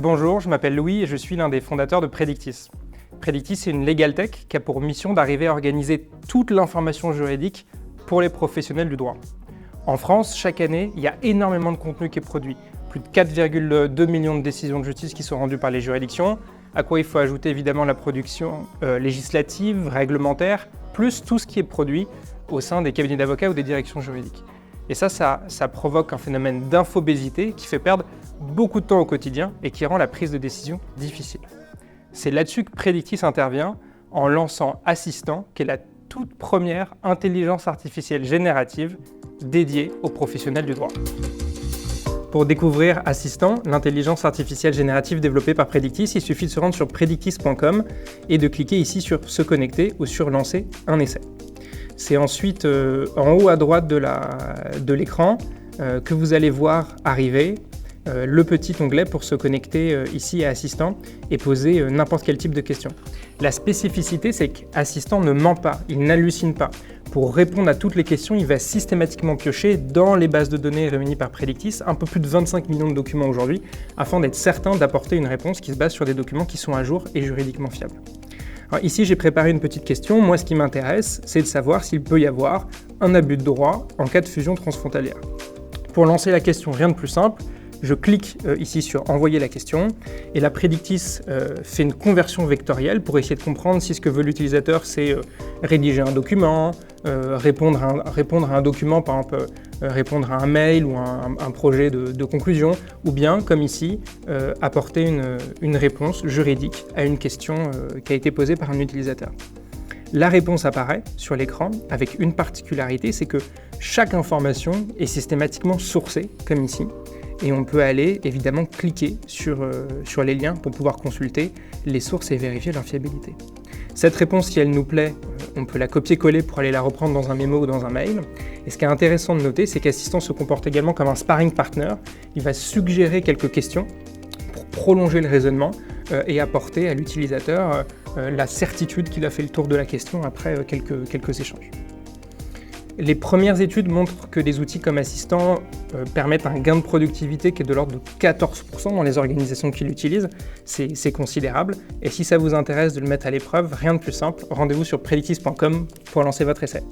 Bonjour, je m'appelle Louis et je suis l'un des fondateurs de Predictis. Predictis, c'est une legal tech qui a pour mission d'arriver à organiser toute l'information juridique pour les professionnels du droit. En France, chaque année, il y a énormément de contenu qui est produit. Plus de 4,2 millions de décisions de justice qui sont rendues par les juridictions, à quoi il faut ajouter évidemment la production législative, réglementaire, plus tout ce qui est produit au sein des cabinets d'avocats ou des directions juridiques. Et ça provoque un phénomène d'infobésité qui fait perdre beaucoup de temps au quotidien et qui rend la prise de décision difficile. C'est là-dessus que Predictis intervient en lançant Assistant, qui est la toute première intelligence artificielle générative dédiée aux professionnels du droit. Pour découvrir Assistant, l'intelligence artificielle générative développée par Predictis, il suffit de se rendre sur predictis.com et de cliquer ici sur Se connecter ou sur Lancer un essai. C'est ensuite en haut à droite de l'écran que vous allez voir arriver le petit onglet pour se connecter ici à Assistant et poser n'importe quel type de question. La spécificité, c'est qu'Assistant ne ment pas, il n'hallucine pas. Pour répondre à toutes les questions, il va systématiquement piocher dans les bases de données réunies par Predictis un peu plus de 25 millions de documents aujourd'hui, afin d'être certain d'apporter une réponse qui se base sur des documents qui sont à jour et juridiquement fiables. Alors ici, j'ai préparé une petite question. Moi, ce qui m'intéresse, c'est de savoir s'il peut y avoir un abus de droit en cas de fusion transfrontalière. Pour lancer la question, rien de plus simple. Je clique ici sur « Envoyer la question » et la Predictis fait une conversion vectorielle pour essayer de comprendre si ce que veut l'utilisateur, c'est rédiger un document, répondre à un document, par exemple répondre à un mail ou un projet de conclusion, ou bien, comme ici, apporter une réponse juridique à une question qui a été posée par un utilisateur. La réponse apparaît sur l'écran avec une particularité, c'est que chaque information est systématiquement sourcée, comme ici. Et on peut aller évidemment cliquer sur les liens pour pouvoir consulter les sources et vérifier leur fiabilité. Cette réponse, si elle nous plaît, on peut la copier-coller pour aller la reprendre dans un mémo ou dans un mail. Et ce qui est intéressant de noter, c'est qu'Assistant se comporte également comme un sparring partner. Il va suggérer quelques questions pour prolonger le raisonnement et apporter à l'utilisateur la certitude qu'il a fait le tour de la question après quelques échanges. Les premières études montrent que des outils comme Assistant permettent un gain de productivité qui est de l'ordre de 14% dans les organisations qui l'utilisent. C'est considérable. Et si ça vous intéresse de le mettre à l'épreuve, rien de plus simple, rendez-vous sur predictis.com pour lancer votre essai.